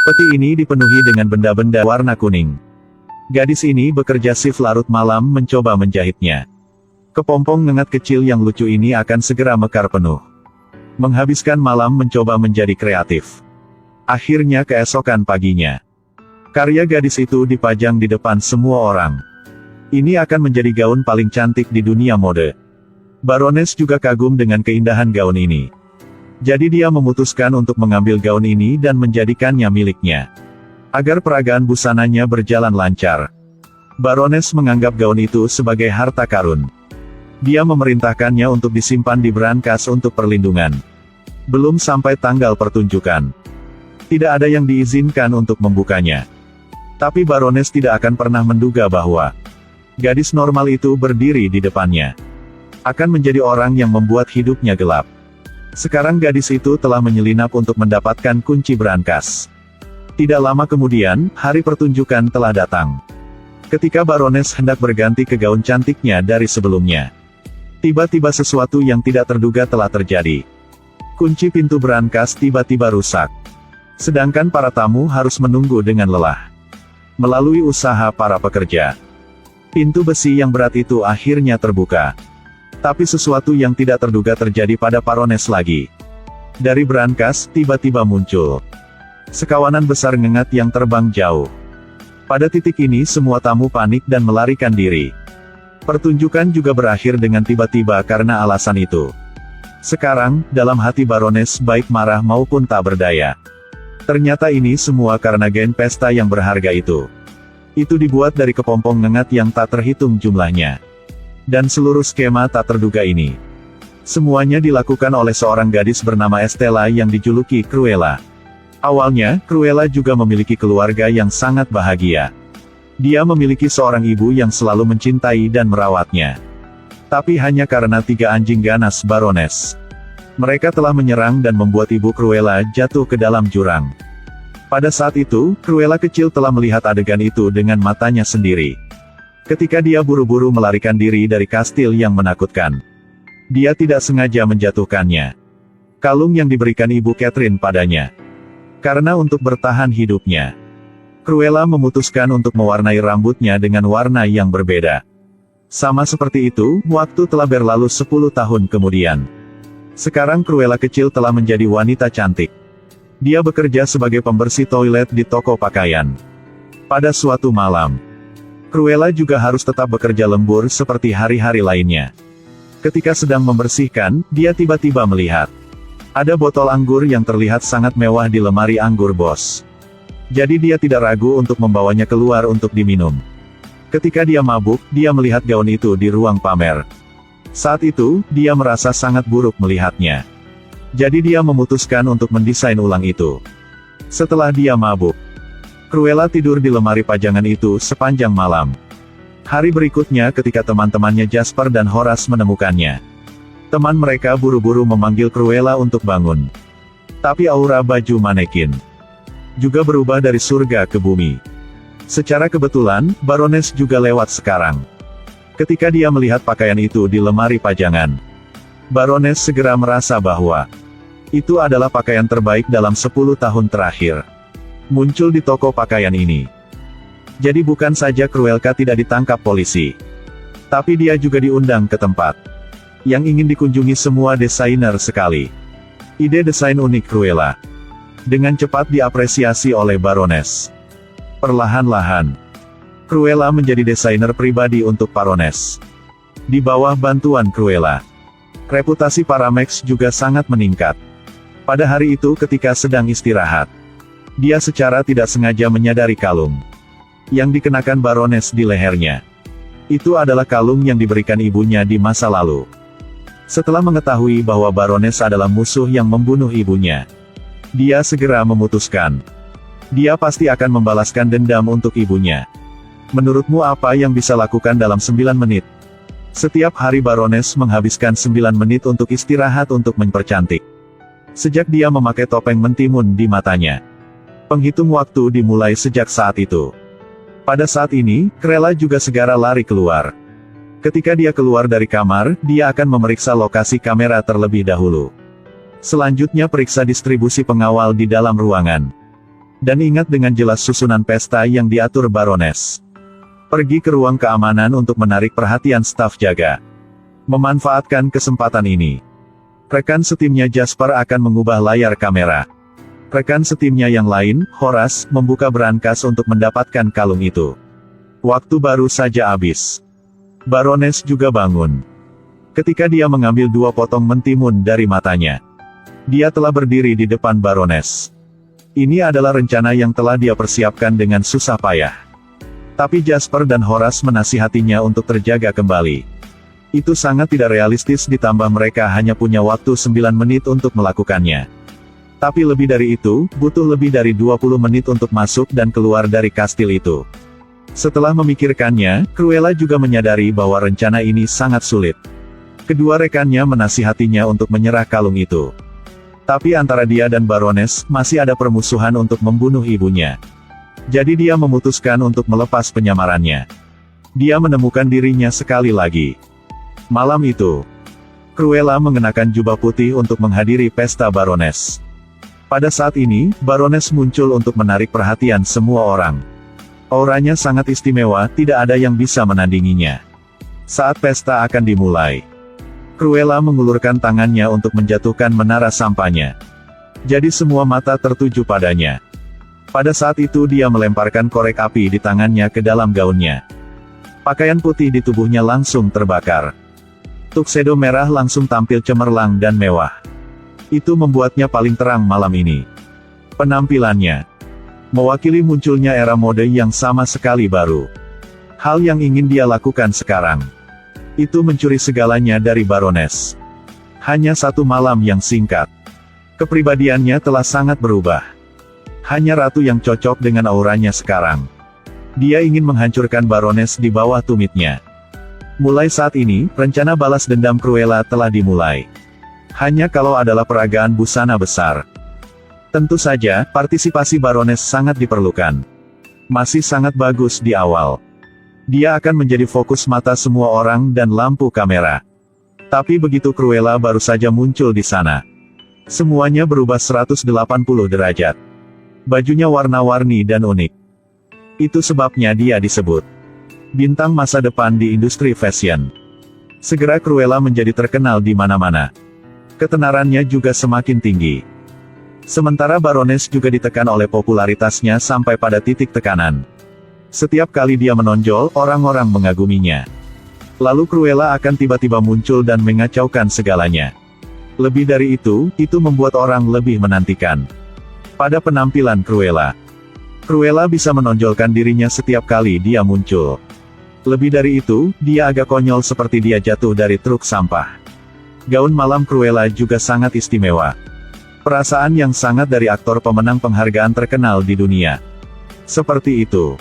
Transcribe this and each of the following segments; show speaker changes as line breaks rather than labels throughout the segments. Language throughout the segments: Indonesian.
Peti ini dipenuhi dengan benda-benda warna kuning. Gadis ini bekerja shift larut malam mencoba menjahitnya. Kepompong ngengat kecil yang lucu ini akan segera mekar penuh. Menghabiskan malam mencoba menjadi kreatif. Akhirnya keesokan paginya, karya gadis itu dipajang di depan semua orang. Ini akan menjadi gaun paling cantik di dunia mode. Baroness juga kagum dengan keindahan gaun ini. Jadi dia memutuskan untuk mengambil gaun ini dan menjadikannya miliknya. Agar peragaan busananya berjalan lancar. Baroness menganggap gaun itu sebagai harta karun. Dia memerintahkannya untuk disimpan di brankas untuk perlindungan. Belum sampai tanggal pertunjukan. Tidak ada yang diizinkan untuk membukanya. Tapi Baroness tidak akan pernah menduga bahwa gadis normal itu berdiri di depannya akan menjadi orang yang membuat hidupnya gelap. Sekarang gadis itu telah menyelinap untuk mendapatkan kunci brankas. Tidak lama kemudian, hari pertunjukan telah datang. Ketika Baroness hendak berganti ke gaun cantiknya dari sebelumnya, tiba-tiba sesuatu yang tidak terduga telah terjadi. Kunci pintu brankas tiba-tiba rusak. Sedangkan para tamu harus menunggu dengan lelah. Melalui usaha para pekerja, pintu besi yang berat itu akhirnya terbuka. Tapi sesuatu yang tidak terduga terjadi pada Baroness lagi. Dari brankas, tiba-tiba muncul sekawanan besar ngengat yang terbang jauh. Pada titik ini semua tamu panik dan melarikan diri. Pertunjukan juga berakhir dengan tiba-tiba karena alasan itu. Sekarang, dalam hati Baroness baik marah maupun tak berdaya. Ternyata ini semua karena gaun pesta yang berharga itu. Itu dibuat dari kepompong ngengat yang tak terhitung jumlahnya. Dan seluruh skema tak terduga ini, semuanya dilakukan oleh seorang gadis bernama Estella yang dijuluki Cruella. Awalnya, Cruella juga memiliki keluarga yang sangat bahagia. Dia memiliki seorang ibu yang selalu mencintai dan merawatnya. Tapi hanya karena 3 anjing ganas Baroness, mereka telah menyerang dan membuat ibu Cruella jatuh ke dalam jurang. Pada saat itu, Cruella kecil telah melihat adegan itu dengan matanya sendiri. Ketika dia buru-buru melarikan diri dari kastil yang menakutkan, dia tidak sengaja menjatuhkannya. Kalung yang diberikan Ibu Catherine padanya. Karena untuk bertahan hidupnya, Cruella memutuskan untuk mewarnai rambutnya dengan warna yang berbeda. Sama seperti itu, waktu telah berlalu 10 tahun kemudian. Sekarang Cruella kecil telah menjadi wanita cantik. Dia bekerja sebagai pembersih toilet di toko pakaian. Pada suatu malam, Cruella juga harus tetap bekerja lembur seperti hari-hari lainnya. Ketika sedang membersihkan, dia tiba-tiba melihat ada botol anggur yang terlihat sangat mewah di lemari anggur bos. Jadi dia tidak ragu untuk membawanya keluar untuk diminum. Ketika dia mabuk, dia melihat gaun itu di ruang pamer. Saat itu, dia merasa sangat buruk melihatnya. Jadi dia memutuskan untuk mendesain ulang itu. Setelah dia mabuk, Cruella tidur di lemari pajangan itu sepanjang malam. Hari berikutnya ketika teman-temannya Jasper dan Horace menemukannya, teman mereka buru-buru memanggil Cruella untuk bangun. Tapi aura baju manekin juga berubah dari surga ke bumi. Secara kebetulan, Baroness juga lewat sekarang. Ketika dia melihat pakaian itu di lemari pajangan, Baroness segera merasa bahwa itu adalah pakaian terbaik dalam 10 tahun terakhir. Muncul di toko pakaian ini. Jadi bukan saja Cruella tidak ditangkap polisi, tapi dia juga diundang ke tempat yang ingin dikunjungi semua desainer sekali. Ide desain unik Cruella dengan cepat diapresiasi oleh Baroness. Perlahan-lahan, Cruella menjadi desainer pribadi untuk Baroness. Di bawah bantuan Cruella, reputasi Paramex juga sangat meningkat. Pada hari itu ketika sedang istirahat, dia secara tidak sengaja menyadari kalung yang dikenakan Baroness di lehernya. Itu adalah kalung yang diberikan ibunya di masa lalu. Setelah mengetahui bahwa Baroness adalah musuh yang membunuh ibunya, dia segera memutuskan dia pasti akan membalaskan dendam untuk ibunya. Menurutmu apa yang bisa lakukan dalam 9 menit? Setiap hari Baroness menghabiskan 9 menit untuk istirahat untuk mempercantik. Sejak dia memakai topeng mentimun di matanya, penghitung waktu dimulai sejak saat itu. Pada saat ini, Cruella juga segera lari keluar. Ketika dia keluar dari kamar, dia akan memeriksa lokasi kamera terlebih dahulu. Selanjutnya periksa distribusi pengawal di dalam ruangan. Dan ingat dengan jelas susunan pesta yang diatur Baroness. Pergi ke ruang keamanan untuk menarik perhatian staf jaga. Memanfaatkan kesempatan ini, rekan setimnya Jasper akan mengubah layar kamera. Rekan setimnya yang lain, Horace, membuka brankas untuk mendapatkan kalung itu. Waktu baru saja habis. Baroness juga bangun. Ketika dia mengambil 2 potong mentimun dari matanya, dia telah berdiri di depan Baroness. Ini adalah rencana yang telah dia persiapkan dengan susah payah. Tapi Jasper dan Horace menasihatinya untuk terjaga kembali. Itu sangat tidak realistis ditambah mereka hanya punya waktu 9 menit untuk melakukannya. Tapi lebih dari itu, butuh lebih dari 20 menit untuk masuk dan keluar dari kastil itu. Setelah memikirkannya, Cruella juga menyadari bahwa rencana ini sangat sulit. Kedua rekannya menasihatinya untuk menyerah kalung itu. Tapi antara dia dan Baroness, masih ada permusuhan untuk membunuh ibunya. Jadi dia memutuskan untuk melepas penyamarannya. Dia menemukan dirinya sekali lagi. Malam itu, Cruella mengenakan jubah putih untuk menghadiri pesta Baroness. Pada saat ini, Baroness muncul untuk menarik perhatian semua orang. Auranya sangat istimewa, tidak ada yang bisa menandinginya. Saat pesta akan dimulai, Cruella mengulurkan tangannya untuk menjatuhkan menara sampahnya. Jadi semua mata tertuju padanya. Pada saat itu dia melemparkan korek api di tangannya ke dalam gaunnya. Pakaian putih di tubuhnya langsung terbakar. Tuxedo merah langsung tampil cemerlang dan mewah. Itu membuatnya paling terang malam ini. Penampilannya mewakili munculnya era mode yang sama sekali baru. Hal yang ingin dia lakukan sekarang itu mencuri segalanya dari Baroness. Hanya 1 malam yang singkat, kepribadiannya telah sangat berubah. Hanya ratu yang cocok dengan auranya sekarang. Dia ingin menghancurkan Baroness di bawah tumitnya. Mulai saat ini, rencana balas dendam Cruella telah dimulai. Hanya kalau adalah peragaan busana besar. Tentu saja, partisipasi Baroness sangat diperlukan. Masih sangat bagus di awal. Dia akan menjadi fokus mata semua orang dan lampu kamera. Tapi begitu Cruella baru saja muncul di sana, semuanya berubah 180 derajat. Bajunya warna-warni dan unik. Itu sebabnya dia disebut bintang masa depan di industri fashion. Segera Cruella menjadi terkenal di mana-mana. Ketenarannya juga semakin tinggi. Sementara Baroness juga ditekan oleh popularitasnya sampai pada titik tekanan. Setiap kali dia menonjol, orang-orang mengaguminya. Lalu Cruella akan tiba-tiba muncul dan mengacaukan segalanya. Lebih dari itu membuat orang lebih menantikan. Pada penampilan Cruella, Cruella bisa menonjolkan dirinya setiap kali dia muncul. Lebih dari itu, dia agak konyol seperti dia jatuh dari truk sampah. Gaun malam Cruella juga sangat istimewa. Perasaan yang sangat dari aktor pemenang penghargaan terkenal di dunia. Seperti itu.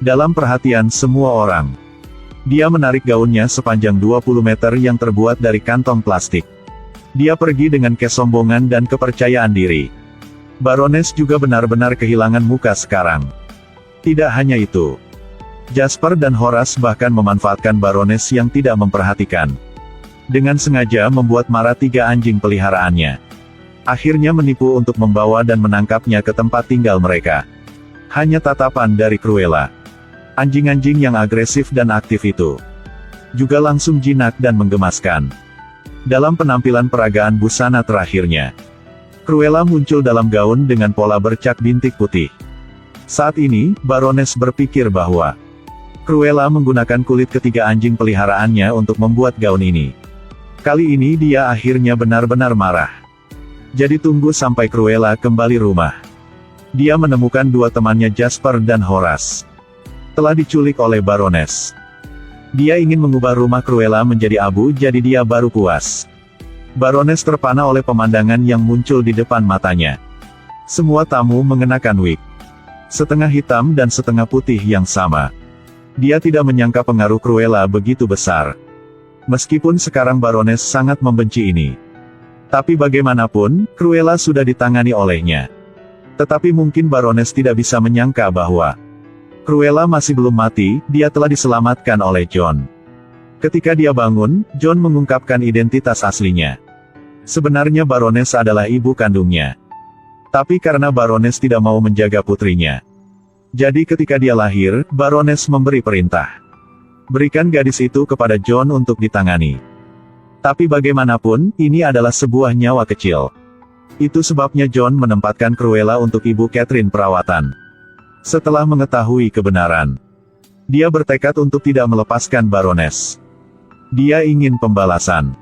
Dalam perhatian semua orang. Dia menarik gaunnya sepanjang 20 meter yang terbuat dari kantong plastik. Dia pergi dengan kesombongan dan kepercayaan diri. Baroness juga benar-benar kehilangan muka sekarang. Tidak hanya itu. Jasper dan Horace bahkan memanfaatkan Baroness yang tidak memperhatikan. Dengan sengaja membuat marah 3 anjing peliharaannya. Akhirnya menipu untuk membawa dan menangkapnya ke tempat tinggal mereka. Hanya tatapan dari Cruella. Anjing-anjing yang agresif dan aktif itu juga langsung jinak dan menggemaskan. Dalam penampilan peragaan busana terakhirnya, Cruella muncul dalam gaun dengan pola bercak bintik putih. Saat ini, Baroness berpikir bahwa Cruella menggunakan kulit ketiga anjing peliharaannya untuk membuat gaun ini. Kali ini dia akhirnya benar-benar marah. Jadi tunggu sampai Cruella kembali rumah. Dia menemukan 2 temannya Jasper dan Horace telah diculik oleh Baroness. Dia ingin mengubah rumah Cruella menjadi abu, jadi dia baru puas. Baroness terpana oleh pemandangan yang muncul di depan matanya. Semua tamu mengenakan wig. Setengah hitam dan setengah putih yang sama. Dia tidak menyangka pengaruh Cruella begitu besar. Meskipun sekarang Baroness sangat membenci ini. Tapi bagaimanapun, Cruella sudah ditangani olehnya. Tetapi mungkin Baroness tidak bisa menyangka bahwa Cruella masih belum mati, dia telah diselamatkan oleh John. Ketika dia bangun, John mengungkapkan identitas aslinya. Sebenarnya Baroness adalah ibu kandungnya. Tapi karena Baroness tidak mau menjaga putrinya. Jadi ketika dia lahir, Baroness memberi perintah. Berikan gadis itu kepada John untuk ditangani. Tapi bagaimanapun, ini adalah sebuah nyawa kecil. Itu sebabnya John menempatkan Cruella untuk Ibu Catherine perawatan. Setelah mengetahui kebenaran, dia bertekad untuk tidak melepaskan Baroness. Dia ingin pembalasan.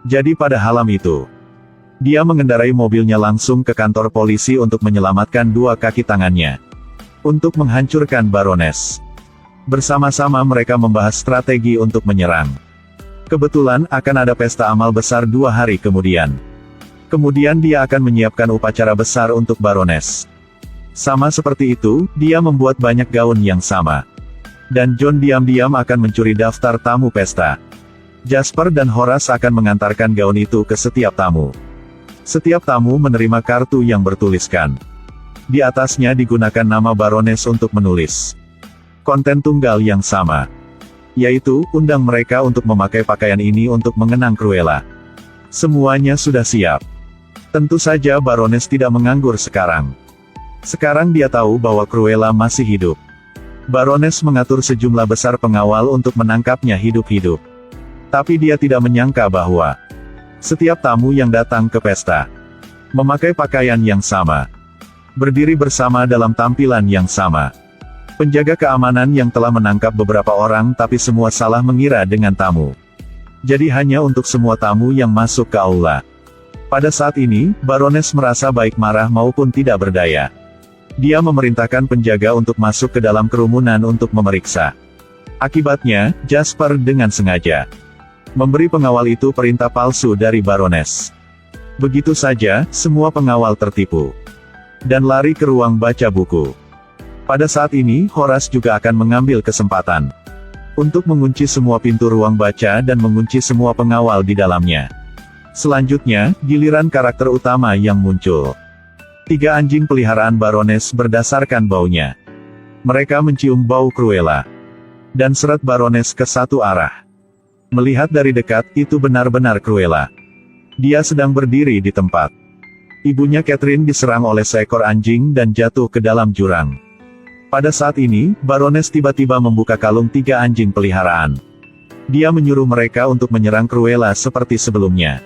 Jadi pada malam itu, dia mengendarai mobilnya langsung ke kantor polisi untuk menyelamatkan dua kaki tangannya. Untuk menghancurkan Baroness. Bersama-sama mereka membahas strategi untuk menyerang. Kebetulan akan ada pesta amal besar 2 hari kemudian. Kemudian dia akan menyiapkan upacara besar untuk Baroness. Sama seperti itu, dia membuat banyak gaun yang sama. Dan John diam-diam akan mencuri daftar tamu pesta. Jasper dan Horace akan mengantarkan gaun itu ke setiap tamu. Setiap tamu menerima kartu yang bertuliskan. Di atasnya digunakan nama Baroness untuk menulis konten tunggal yang sama. Yaitu, undang mereka untuk memakai pakaian ini untuk mengenang Cruella. Semuanya sudah siap. Tentu saja Baroness tidak menganggur sekarang. Sekarang dia tahu bahwa Cruella masih hidup. Baroness mengatur sejumlah besar pengawal untuk menangkapnya hidup-hidup. Tapi dia tidak menyangka bahwa setiap tamu yang datang ke pesta memakai pakaian yang sama. Berdiri bersama dalam tampilan yang sama. Penjaga keamanan yang telah menangkap beberapa orang tapi semua salah mengira dengan tamu. Jadi hanya untuk semua tamu yang masuk ke aula. Pada saat ini, Baroness merasa baik marah maupun tidak berdaya. Dia memerintahkan penjaga untuk masuk ke dalam kerumunan untuk memeriksa. Akibatnya, Jasper dengan sengaja memberi pengawal itu perintah palsu dari Baroness. Begitu saja, semua pengawal tertipu. Dan lari ke ruang baca buku. Pada saat ini, Horace juga akan mengambil kesempatan untuk mengunci semua pintu ruang baca dan mengunci semua pengawal di dalamnya. Selanjutnya, giliran karakter utama yang muncul. 3 anjing peliharaan Baroness berdasarkan baunya. Mereka mencium bau Cruella. Dan seret Baroness ke satu arah. Melihat dari dekat, itu benar-benar Cruella. Dia sedang berdiri di tempat. Ibunya Catherine diserang oleh seekor anjing dan jatuh ke dalam jurang. Pada saat ini, Baroness tiba-tiba membuka kalung 3 anjing peliharaan. Dia menyuruh mereka untuk menyerang Cruella seperti sebelumnya.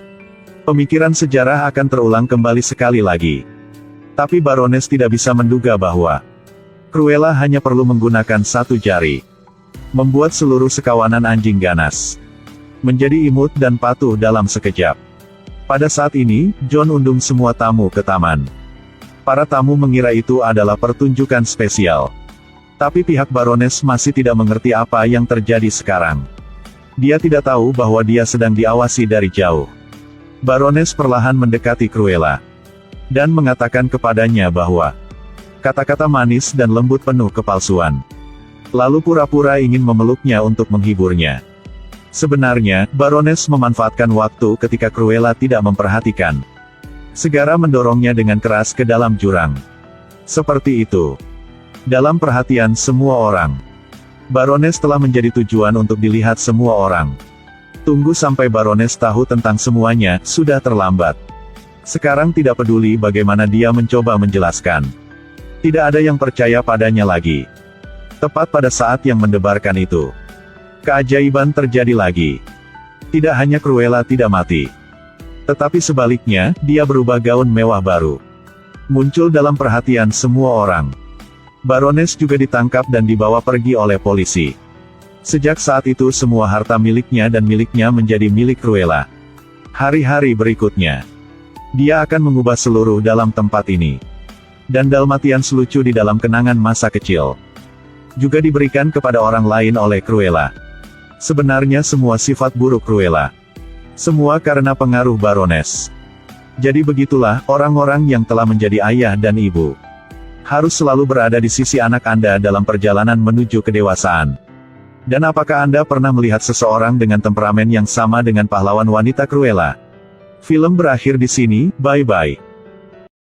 Pemikiran sejarah akan terulang kembali sekali lagi. Tapi Baroness tidak bisa menduga bahwa Cruella hanya perlu menggunakan 1 jari. Membuat seluruh sekawanan anjing ganas menjadi imut dan patuh dalam sekejap. Pada saat ini, John undung semua tamu ke taman. Para tamu mengira itu adalah pertunjukan spesial. Tapi pihak Baroness masih tidak mengerti apa yang terjadi sekarang. Dia tidak tahu bahwa dia sedang diawasi dari jauh. Baroness perlahan mendekati Cruella. Dan mengatakan kepadanya bahwa kata-kata manis dan lembut penuh kepalsuan. Lalu pura-pura ingin memeluknya untuk menghiburnya. Sebenarnya, Baroness memanfaatkan waktu ketika Cruella tidak memperhatikan. Segera mendorongnya dengan keras ke dalam jurang. Seperti itu. Dalam perhatian semua orang. Baroness telah menjadi tujuan untuk dilihat semua orang. Tunggu sampai Baroness tahu tentang semuanya, sudah terlambat. Sekarang tidak peduli bagaimana dia mencoba menjelaskan. Tidak ada yang percaya padanya lagi. Tepat pada saat yang mendebarkan itu. Keajaiban terjadi lagi. Tidak hanya Cruella tidak mati. Tetapi sebaliknya, dia berubah gaun mewah baru. Muncul dalam perhatian semua orang. Baroness juga ditangkap dan dibawa pergi oleh polisi. Sejak saat itu semua harta miliknya dan miliknya menjadi milik Cruella. Hari-hari berikutnya, dia akan mengubah seluruh dalam tempat ini. Dan Dalmatians lucu di dalam kenangan masa kecil. Juga diberikan kepada orang lain oleh Cruella. Sebenarnya semua sifat buruk Cruella. Semua karena pengaruh Baroness. Jadi begitulah, orang-orang yang telah menjadi ayah dan ibu. Harus selalu berada di sisi anak Anda dalam perjalanan menuju kedewasaan. Dan apakah Anda pernah melihat seseorang dengan temperamen yang sama dengan pahlawan wanita Cruella? Film berakhir di sini, bye-bye.